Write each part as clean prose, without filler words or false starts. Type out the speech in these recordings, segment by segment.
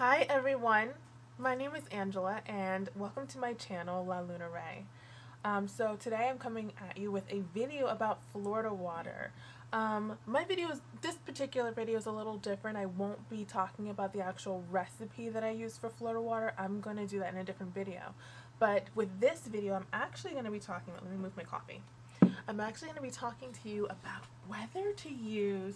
Hi everyone, my name is Angela and welcome to my channel La Luna Ray. So today I'm coming at you with a video about Florida water. This particular video is a little different. I won't be talking about the actual recipe that I use for Florida water. I'm going to do that in a different video. But with this video, I'm actually going to be talking, let me move my coffee. I'm actually going to be talking to you about whether to use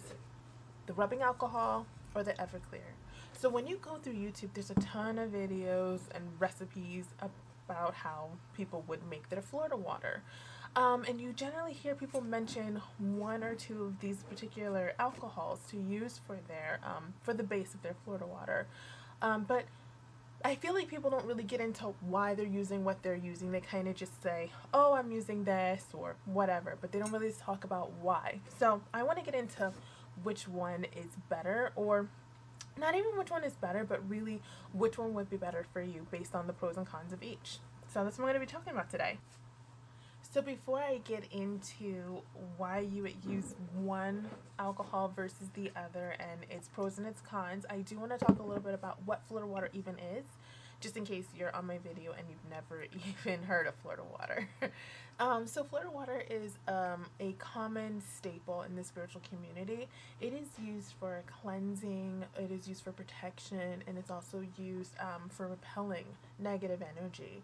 the rubbing alcohol or the Everclear. So when you go through YouTube, there's a ton of videos and recipes about how people would make their Florida water. And you generally hear people mention one or two of these particular alcohols to use for the base of their Florida water. But I feel like people don't really get into why they're using what they're using. They kind of just say, oh, I'm using this or whatever, but they don't really talk about why. So I want to get into which one is better, or not even which one is better, but really which one would be better for you based on the pros and cons of each. So that's what I'm going to be talking about today. So before I get into why you would use one alcohol versus the other and its pros and its cons, I do want to talk a little bit about what Florida water even is, just in case you're on my video and you've never even heard of Florida water. So Florida water is a common staple in the spiritual community. It is used for cleansing, it is used for protection, and it's also used for repelling negative energy.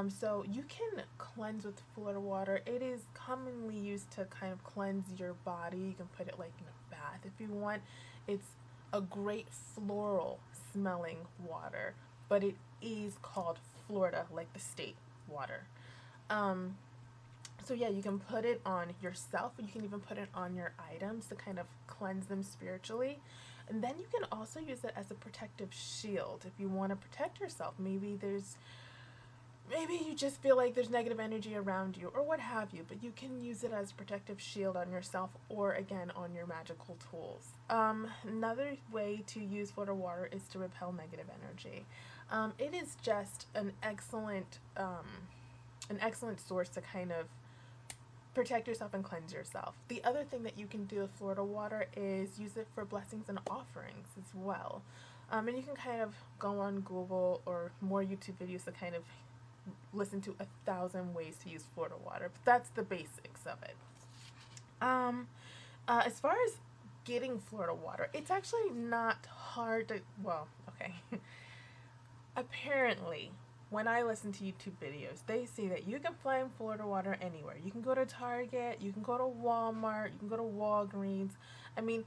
So you can cleanse with Florida water. It is commonly used to kind of cleanse your body. You can put it like in a bath if you want. It's a great floral smelling water, but it is called Florida, like the state water. So yeah, you can put it on yourself, or you can even put it on your items to kind of cleanse them spiritually. And then you can also use it as a protective shield if you want to protect yourself. Maybe you just feel like there's negative energy around you or what have you, but you can use it as a protective shield on yourself or again on your magical tools. Another way to use Florida water is to repel negative energy. It is just an excellent source to kind of protect yourself and cleanse yourself. The other thing that you can do with Florida water is use it for blessings and offerings as well. And you can kind of go on Google or more YouTube videos to kind of listen to 1,000 ways to use Florida water, but that's the basics of it. As far as getting Florida water, it's actually not hard to, well, okay. Apparently, when I listen to YouTube videos, they say that you can find Florida water anywhere. You can go to Target, you can go to Walmart, you can go to Walgreens. I mean,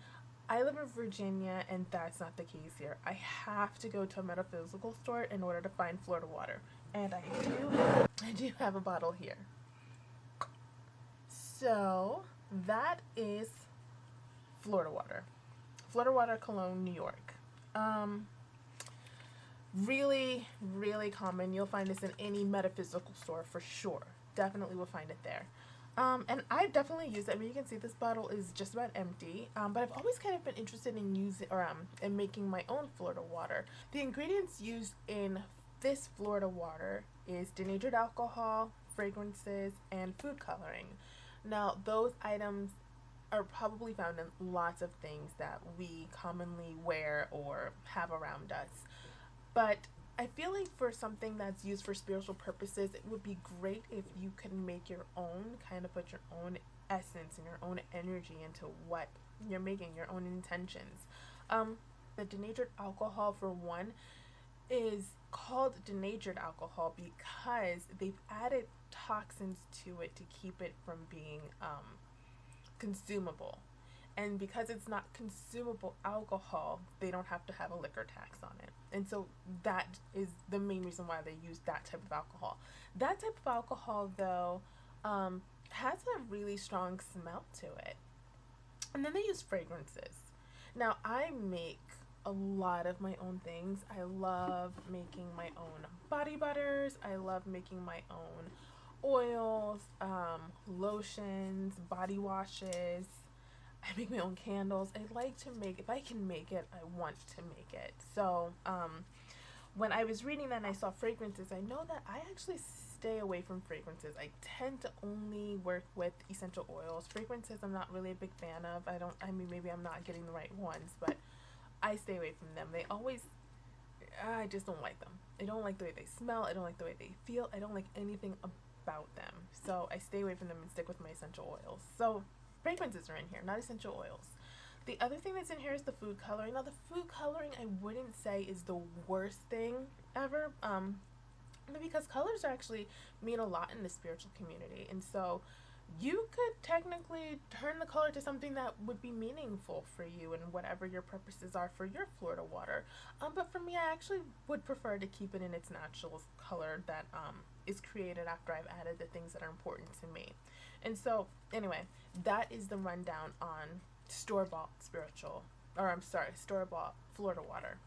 I live in Virginia, and that's not the case here. I have to go to a metaphysical store in order to find Florida water. And I do have a bottle here. So that is Florida water. Florida water, Cologne, New York. Really, really common. You'll find this in any metaphysical store for sure. Definitely will find it there. And I definitely use it. I mean, you can see this bottle is just about empty, but I've always kind of been interested in in making my own Florida water. The ingredients used in this Florida water is denatured alcohol, fragrances, and food coloring. Now, those items are probably found in lots of things that we commonly wear or have around us. But I feel like for something that's used for spiritual purposes, it would be great if you could make your own, kind of put your own essence and your own energy into what you're making, your own intentions. The denatured alcohol, for one, is called denatured alcohol because they've added toxins to it to keep it from being consumable. And because it's not consumable alcohol, they don't have to have a liquor tax on it. And so that is the main reason why they use that type of alcohol. That type of alcohol, though, has a really strong smell to it. And then they use fragrances. Now, I make a lot of my own things. I love making my own body butters. I love making my own oils, lotions, body washes. I make my own candles. I like to make, if I can make it, I want to make it. So when I was reading that and I saw fragrances, I know that I actually stay away from fragrances. I tend to only work with essential oils. Fragrances I'm not really a big fan of. I mean, maybe I'm not getting the right ones, but I stay away from them. They always, I just don't like them. I don't like the way they smell. I don't like the way they feel. I don't like anything about them. So I stay away from them and stick with my essential oils. So fragrances are in here, not essential oils. The other thing that's in here is the food coloring. Now the food coloring I wouldn't say is the worst thing ever. Because colors actually mean a lot in the spiritual community. And so you could technically turn the color to something that would be meaningful for you and whatever your purposes are for your Florida water. But for me, I actually would prefer to keep it in its natural color that is created after I've added the things that are important to me. And so, anyway, that is the rundown on store-bought store-bought Florida water.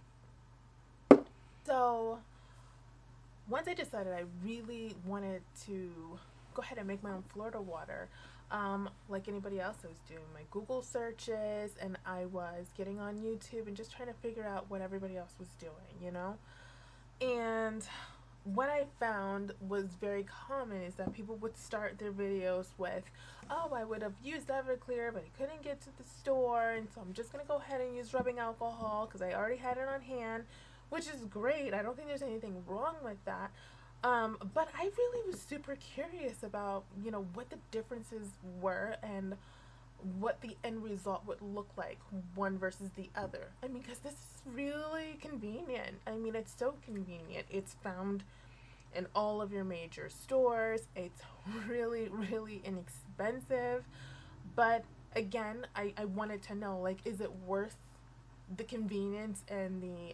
So, once I decided I really wanted to go ahead and make my own Florida water, like anybody else, I was doing my Google searches and I was getting on YouTube and just trying to figure out what everybody else was doing, you know? And what I found was very common is that people would start their videos with, oh, I would have used Everclear, but I couldn't get to the store, and so I'm just going to go ahead and use rubbing alcohol because I already had it on hand, which is great. I don't think there's anything wrong with that. But I really was super curious about, you know, what the differences were and what the end result would look like, one versus the other. I mean, because this is really convenient. I mean, it's so convenient. It's found in all of your major stores. It's really, really inexpensive. But again, I wanted to know, like, is it worth the convenience and the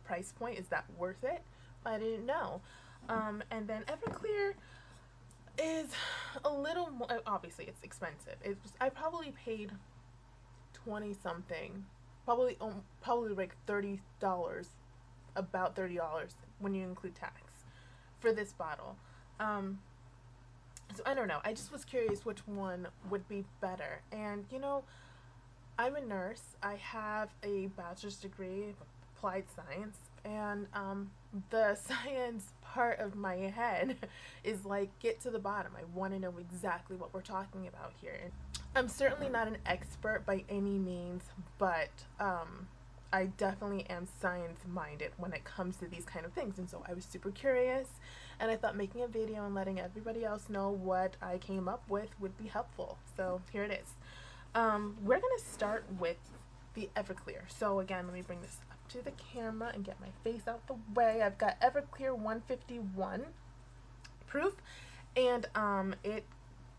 price point? Is that worth it? I didn't know. And then Everclear is a little more, obviously it's expensive. I probably paid 20 something, probably like $30, about $30 when you include tax for this bottle. So I don't know. I just was curious which one would be better. And you know, I'm a nurse. I have a bachelor's degree in applied science, and the science part of my head is like, get to the bottom. I want to know exactly what we're talking about here. And I'm certainly not an expert by any means, but I definitely am science minded when it comes to these kind of things. And so I was super curious, and I thought making a video and letting everybody else know what I came up with would be helpful. So here it is. We're going to start with the Everclear. So again, let me bring this up to the camera and get my face out the way. I've got Everclear 151 proof, and it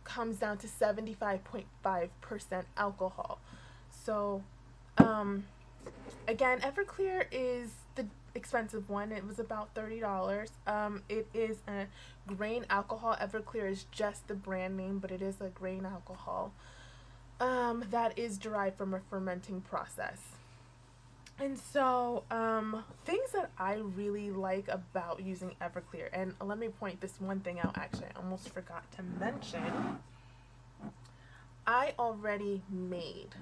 comes down to 75.5% alcohol. So again, Everclear is the expensive one. It was about $30. It is a grain alcohol. Everclear is just the brand name, but it is a grain alcohol that is derived from a fermenting process. And so, things that I really like about using Everclear, and let me point this one thing out, actually, I almost forgot to mention. I already made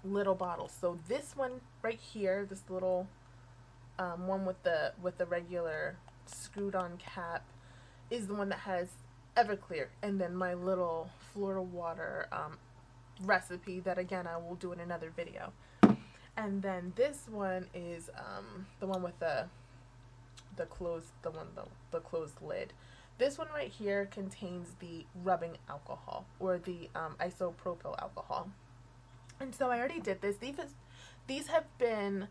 little bottles. So this one right here, this little one with the regular screwed on cap, is the one that has Everclear, and then my little Florida water recipe that again I will do in another video. And then this one is the one with the closed lid. This one right here contains the rubbing alcohol, or the isopropyl alcohol. And so I already did this. These have been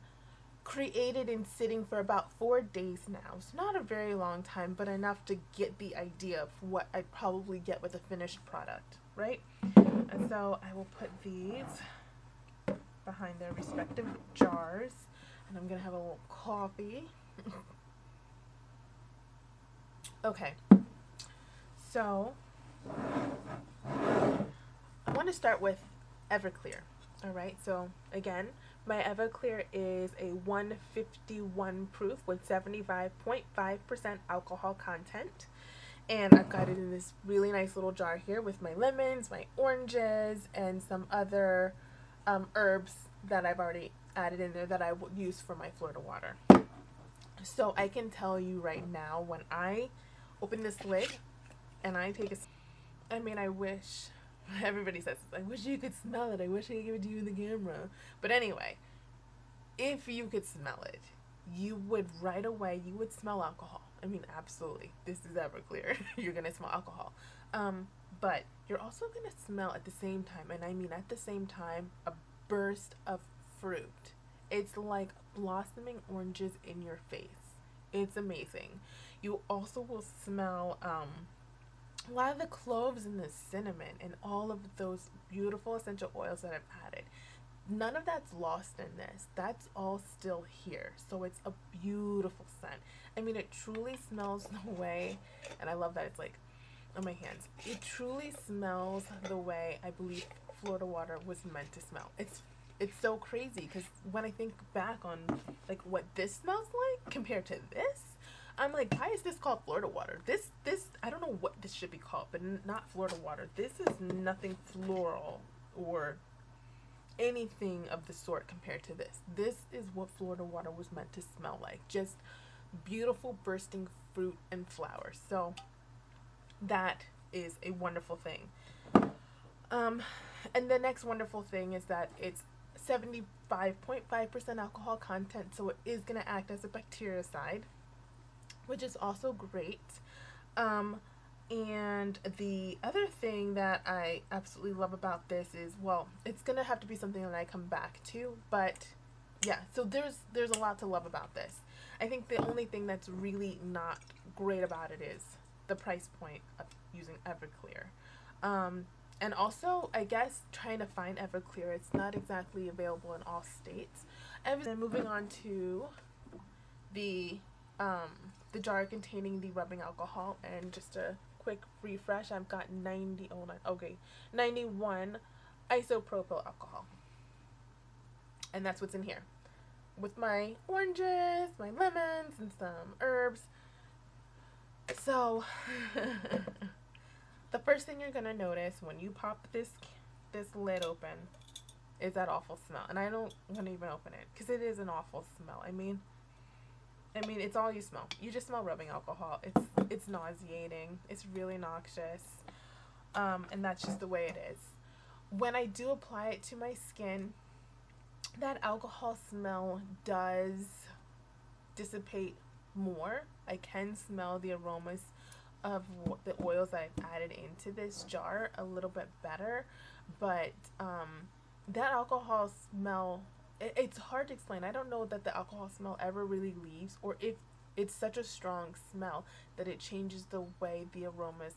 created and sitting for about 4 days now. It's not a very long time, but enough to get the idea of what I'd probably get with a finished product, right? And so I will put these behind their respective jars, and I'm gonna have a little coffee. Okay, so I want to start with Everclear. All right, so again, my Everclear is a 151 proof with 75.5% alcohol content. And I've got it in this really nice little jar here with my lemons, my oranges, and some other herbs that I've already added in there that I would use for my Florida water. So I can tell you right now, when I open this lid and I take I mean, I wish, everybody says this, I wish you could smell it. I wish I could give it to you in the camera. But anyway, if you could smell it, you would right away, you would smell alcohol. I mean, absolutely. This is Everclear. You're going to smell alcohol. But you're also going to smell at the same time, and I mean at the same time, a burst of fruit. It's like blossoming oranges in your face. It's amazing. You also will smell a lot of the cloves and the cinnamon and all of those beautiful essential oils that I've added. None of that's lost in this. That's all still here. So it's a beautiful scent. I mean, it truly smells the way, and I love that it's like on my hands. It truly smells the way I believe Florida water was meant to smell. It's so crazy because when I think back on like what this smells like compared to this, I'm like, why is this called Florida water? This I don't know what this should be called, but not Florida water. This is nothing floral or anything of the sort compared to this. This is what Florida water was meant to smell like. Just beautiful bursting fruit and flowers. So that is a wonderful thing. And the next wonderful thing is that it's 75.5% alcohol content, so it is going to act as a bactericide, which is also great. And the other thing that I absolutely love about this is, well, it's going to have to be something that I come back to, but yeah, so there's a lot to love about this. I think the only thing that's really not great about it is the price point of using Everclear. And also, I guess, trying to find Everclear, it's not exactly available in all states. And then moving on to the jar containing the rubbing alcohol, and just a quick refresh, I've got 91 isopropyl alcohol. And that's what's in here. With my oranges, my lemons, and some herbs. So, the first thing you're going to notice when you pop this lid open is that awful smell. And I don't want to even open it because it is an awful smell. I mean, it's all you smell. You just smell rubbing alcohol. It's nauseating. It's really noxious. And that's just the way it is. When I do apply it to my skin, that alcohol smell does dissipate more. I can smell the aromas of the oils that I've added into this jar a little bit better, but that alcohol smell, it's hard to explain. I don't know that the alcohol smell ever really leaves, or if it's such a strong smell that it changes the way the aromas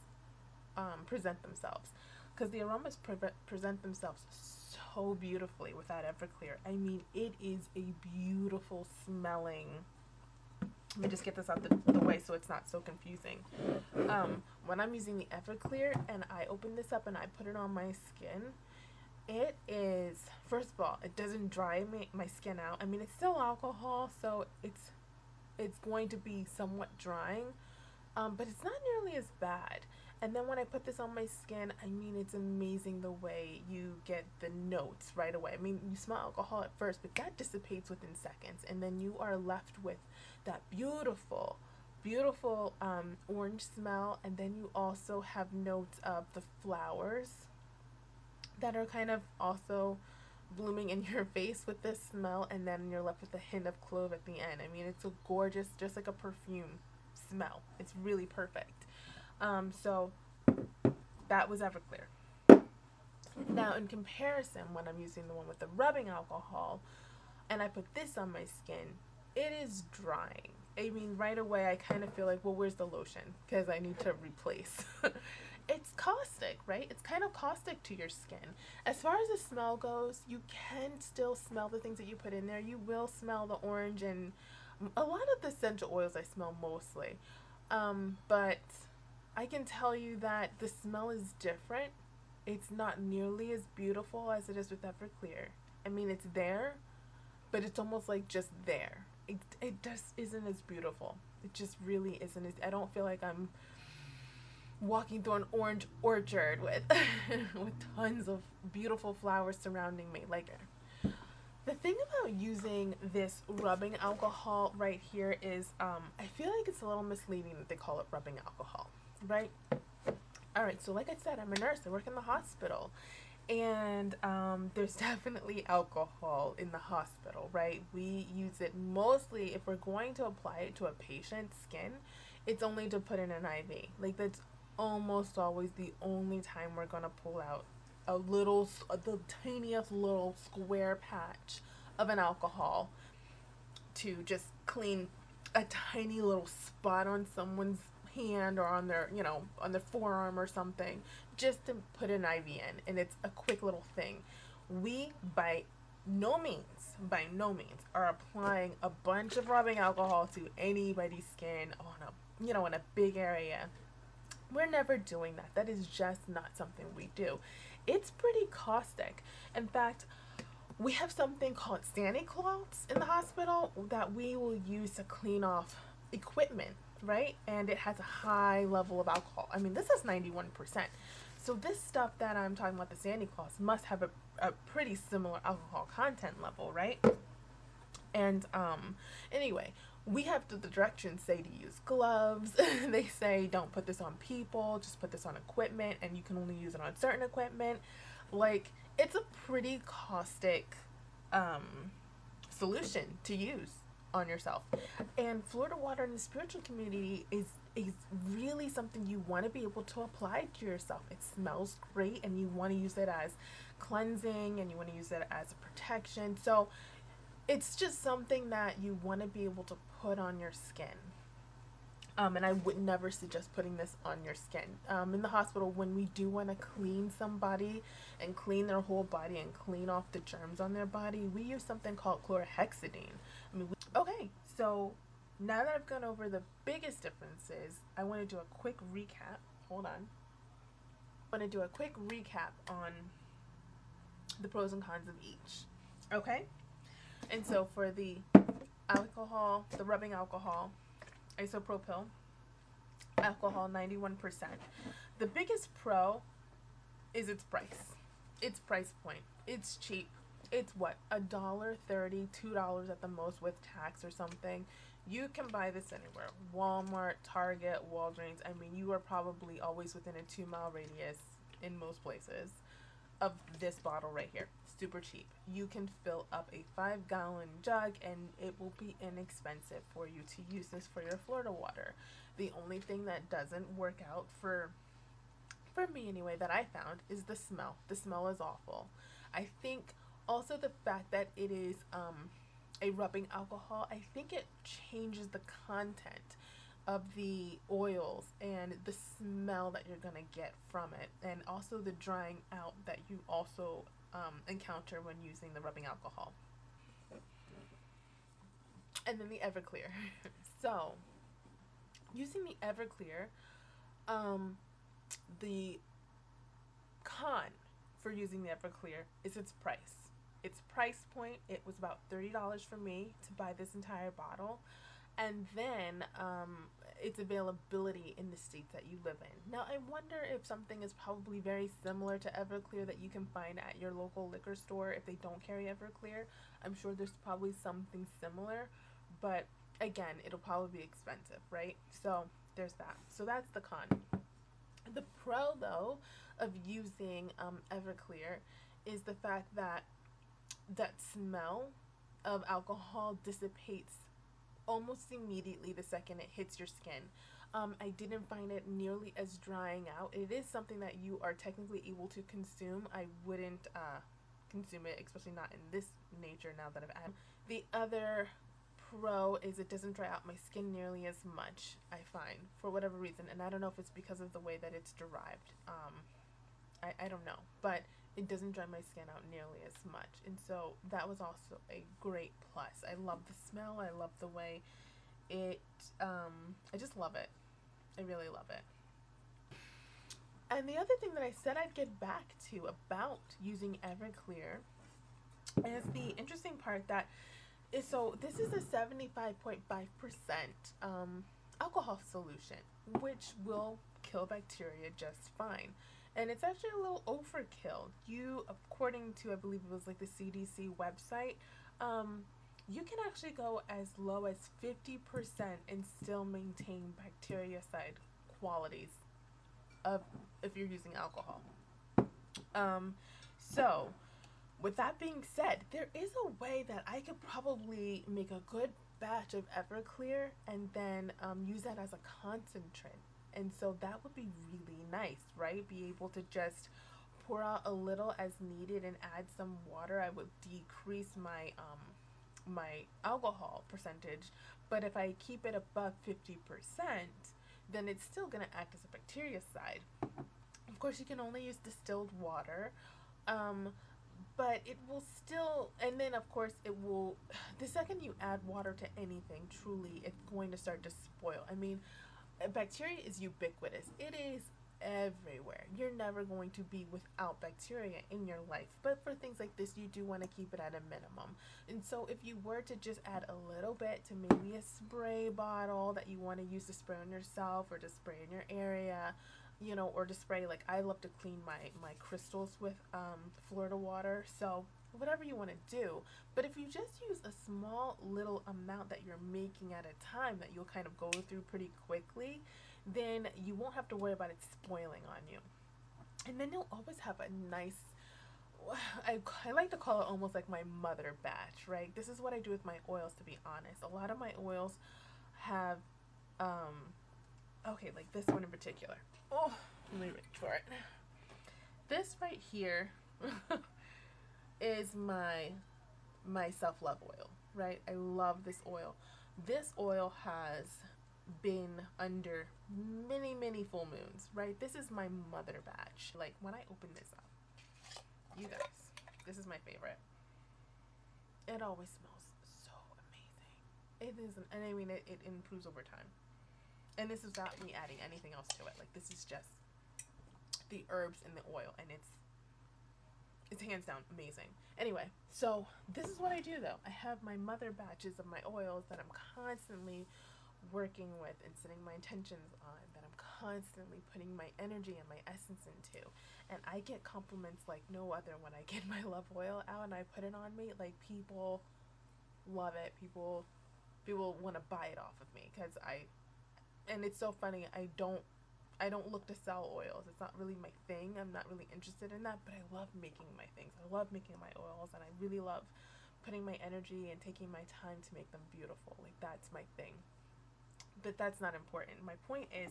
present themselves, because the aromas present themselves so beautifully with that Everclear. I mean, it is a beautiful smelling. Let me just get this out the way so it's not so confusing. When I'm using the Everclear and I open this up and I put it on my skin, it is, first of all, it doesn't dry my skin out. I mean, it's still alcohol, so it's going to be somewhat drying, but it's not nearly as bad. And then when I put this on my skin, I mean, it's amazing the way you get the notes right away. I mean, you smell alcohol at first, but that dissipates within seconds, and then you are left with that beautiful, beautiful orange smell, and then you also have notes of the flowers that are kind of also blooming in your face with this smell, and then you're left with a hint of clove at the end. I mean, it's a gorgeous, just like a perfume smell. It's really perfect. So that was Everclear. Now, in comparison, when I'm using the one with the rubbing alcohol and I put this on my skin, it is drying. I mean, right away I kind of feel like, well, where's the lotion? Because I need to replace. It's caustic, right? It's kind of caustic to your skin. As far as the smell goes, you can still smell the things that you put in there. You will smell the orange and a lot of the essential oils I smell mostly. But I can tell you that the smell is different. It's not nearly as beautiful as it is with Everclear. I mean, it's there, but it's almost like just there. It just isn't as beautiful. It just really isn't. I don't feel like I'm walking through an orange orchard with with tons of beautiful flowers surrounding me. Like, the thing about using this rubbing alcohol right here is I feel like it's a little misleading that they call it rubbing alcohol, right? All right, so like I said, I'm a nurse. I work in the hospital. And there's definitely alcohol in the hospital, right? We use it mostly if we're going to apply it to a patient's skin. It's only to put in an IV. Like that's almost always the only time we're gonna pull out the tiniest little square patch of an alcohol to just clean a tiny little spot on someone's hand or on their, on their forearm or something, just to put an IV in. And it's a quick little thing. We, by no means, are applying a bunch of rubbing alcohol to anybody's skin on in a big area. We're never doing that. That is just not something we do. It's pretty caustic. In fact, we have something called Sani cloths in the hospital that we will use to clean off equipment, right? And it has a high level of alcohol. I mean, this is 91%. So this stuff that I'm talking about, the Sani cloths, must have a pretty similar alcohol content level, right? And anyway, we have the directions say to use gloves. They say don't put this on people, just put this on equipment, and you can only use it on certain equipment. Like, it's a pretty caustic solution to use on yourself. And Florida water in the spiritual community is really something you want to be able to apply to yourself. It smells great, and you want to use it as cleansing, and you want to use it as a protection. So it's just something that you want to be able to put on your skin. And I would never suggest putting this on your skin. In the hospital, when we do want to clean somebody and clean their whole body and clean off the germs on their body, we use something called chlorhexidine. Okay, so now that I've gone over the biggest differences, I want to do a quick recap. Hold on. I want to do a quick recap on the pros and cons of each. Okay? And so for the alcohol, the rubbing alcohol, isopropyl alcohol, 91%. The biggest pro is its price. Its price point. It's cheap. It's what, $1.30, $2 at the most with tax or something. You can buy this anywhere. Walmart, Target, Walgreens. I mean, you are probably always within a 2-mile radius in most places of this bottle right here. Super cheap. You can fill up a 5-gallon jug and it will be inexpensive for you to use this for your Florida water. The only thing that doesn't work out for me anyway that I found is the smell. The smell is awful. I think also the fact that it is a rubbing alcohol, I think it changes the content of the oils and the smell that you're gonna get from it, and also the drying out that you also encounter when using the rubbing alcohol. And then the Everclear. So using the Everclear, the con for using the Everclear is its price. Its price point, it was about $30 for me to buy this entire bottle. And then its availability in the states that you live in. Now, I wonder if something is probably very similar to Everclear that you can find at your local liquor store if they don't carry Everclear. I'm sure there's probably something similar, but again, it'll probably be expensive, right? So there's that. So that's the con. The pro, though, of using Everclear is the fact that that smell of alcohol dissipates almost immediately the second it hits your skin. I didn't find it nearly as drying out. It is something that you are technically able to consume. I wouldn't consume it, especially not in this nature now that I've added. The other pro is it doesn't dry out my skin nearly as much, I find, for whatever reason. And I don't know if it's because of the way that it's derived. I don't know. But it doesn't dry my skin out nearly as much. And so that was also a great plus. I love the smell. I love the way it, I just love it. I really love it. And the other thing that I said I'd get back to about using Everclear is the interesting part that is, so this is a 75.5% alcohol solution, which will kill bacteria just fine. And it's actually a little overkill. You, according to, I believe it was like the CDC website, you can actually go as low as 50% and still maintain bactericide qualities of if you're using alcohol. So, with that being said, there is a way that I could probably make a good batch of Everclear and then use that as a concentrate. And so that would be really nice, right? Be able to just pour out a little as needed and add some water. I would decrease my alcohol percentage, but if I keep it above 50%, then it's still going to act as a bactericide. Of course, you can only use distilled water. Um, but it will still, and then of course it will, the second you add water to anything, truly it's going to start to spoil. I mean, bacteria is ubiquitous. It is everywhere. You're never going to be without bacteria in your life. But for things like this, you do want to keep it at a minimum. And so if you were to just add a little bit to maybe a spray bottle that you want to use to spray on yourself or to spray in your area, you know, or to spray, like I love to clean my crystals with Florida water. So whatever you want to do. But if you just use a small little amount that you're making at a time that you'll kind of go through pretty quickly, then you won't have to worry about it spoiling on you. And then you'll always have a nice, I like to call it almost like my mother batch, right? This is what I do with my oils, to be honest. A lot of my oils have, okay, like this one in particular. Oh, let me reach for it. This right here is my self-love oil, right? I love this oil. This oil has been under many full moons, right? This is my mother batch. Like when I open this up, you guys, this is my favorite. It always smells so amazing. It is, and I mean it improves over time. And this is without me adding anything else to it. Like this is just the herbs and the oil, and it's hands down amazing. Anyway, so this is what I do though. I have my mother batches of my oils that I'm constantly working with and setting my intentions on, that I'm constantly putting my energy and my essence into. And I get compliments like no other when I get my love oil out and I put it on me. Like people love it. People want to buy it off of me because and it's so funny. I don't look to sell oils. It's not really my thing. I'm not really interested in that, but I love making my things. I love making my oils, and I really love putting my energy and taking my time to make them beautiful. Like that's my thing. But that's not important. My point is,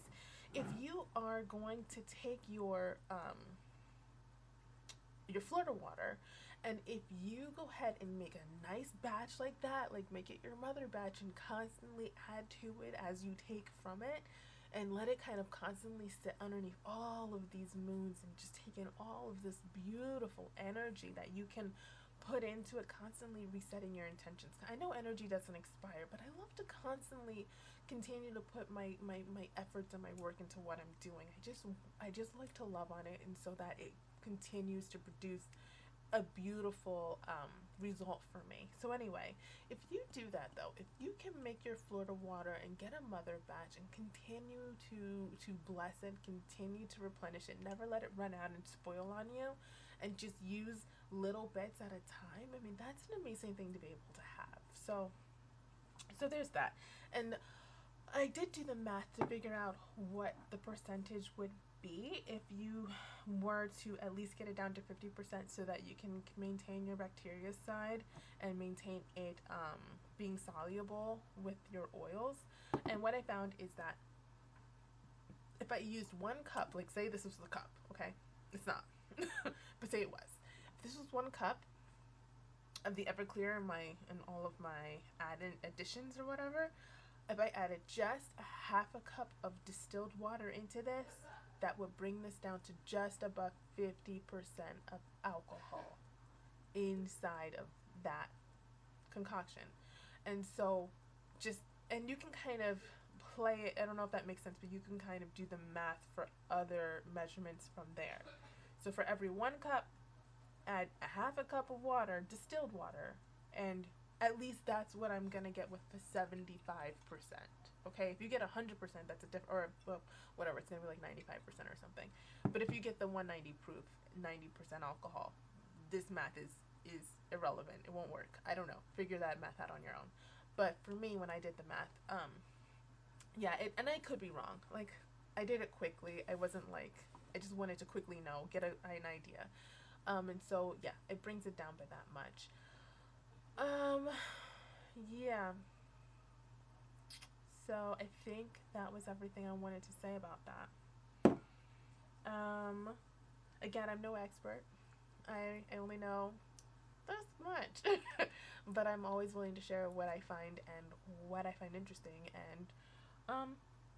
if you are going to take your Florida water, and if you go ahead and make a nice batch like that, like make it your mother batch and constantly add to it as you take from it, and let it kind of constantly sit underneath all of these moons and just take in all of this beautiful energy that you can put into it, constantly resetting your intentions. I know energy doesn't expire, but I love to constantly continue to put my efforts and my work into what I'm doing. I just like to love on it, and so that it continues to produce a beautiful result for me. So anyway, if you do that though, if you can make your Florida water and get a mother batch and continue to bless it, continue to replenish it, never let it run out and spoil on you, and just use little bits at a time, I mean that's an amazing thing to be able to have. So there's that. And I did do the math to figure out what the percentage would be if you were to at least get it down to 50% so that you can maintain your bacteria side and maintain it being soluble with your oils. And what I found is that if I used 1 cup, like say this was the cup, okay? It's not, but say it was. If this was 1 cup of the Everclear and all of my added additions or whatever, if I added just a half a cup of distilled water into this, that would bring this down to just above 50% of alcohol inside of that concoction. And so and you can kind of play it, I don't know if that makes sense, but you can kind of do the math for other measurements from there. So for every 1 cup, add a half a cup of water, distilled water, and at least that's what I'm going to get with the 75%. Okay, if you get 100%, that's a different, or well, whatever, it's going to be like 95% or something. But if you get the 190 proof, 90% alcohol, this math is irrelevant. It won't work. I don't know. Figure that math out on your own. But for me, when I did the math, and I could be wrong. Like, I did it quickly. I wasn't like, I just wanted to quickly get an idea. And so yeah, it brings it down by that much. Um, yeah. So I think that was everything I wanted to say about that. Again, I'm no expert. I only know this much, but I'm always willing to share what I find and what I find interesting. And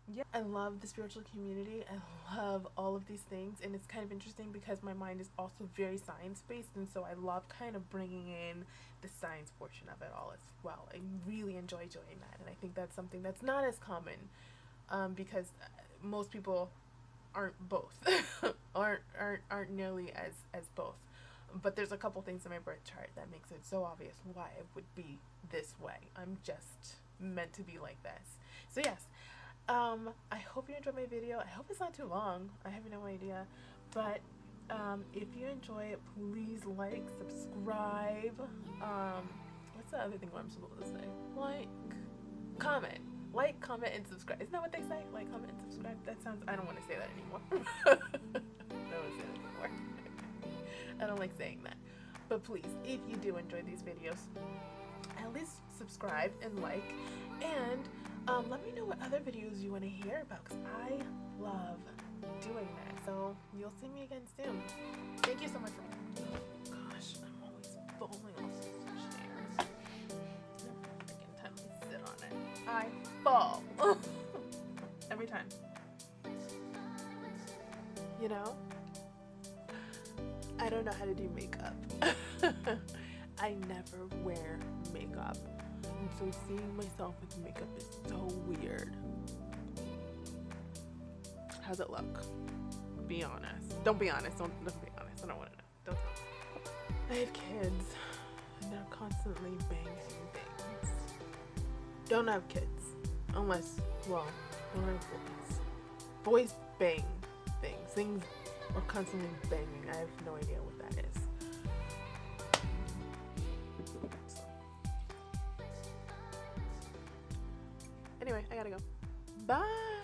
yeah, I love the spiritual community. I love all of these things, and it's kind of interesting because my mind is also very science based, and so I love kind of bringing in the science portion of it all as well. I really enjoy doing that, and I think that's something that's not as common, because most people aren't both, aren't nearly as both. But there's a couple things in my birth chart that makes it so obvious why I would be this way. I'm just meant to be like this. So yes, I hope you enjoyed my video. I hope it's not too long. I have no idea. But if you enjoy it, please like, subscribe. What's the other thing I'm supposed to say? Like, comment. Like, comment, and subscribe. Isn't that what they say? Like, comment, and subscribe? That sounds... I don't want to say that anymore. I don't want to say that anymore. I don't like saying that. But please, if you do enjoy these videos, at least subscribe and like, and let me know what other videos you want to hear about, because I love doing that. So you'll see me again soon. Thank you so much for... Oh gosh, I'm always falling off these chairs. Every freaking time I sit on it, I fall. Every time. You know? I don't know how to do makeup. I never wear makeup. And so seeing myself with makeup is so weird. How's it look? Be honest. Don't be honest. Don't be honest. I don't want to know. Don't tell me. I have kids, and they're constantly banging things. Don't have kids. Unless, well, don't have boys. Boys bang things. Things are constantly banging. I have no idea what that is. Anyway, I gotta go. Bye!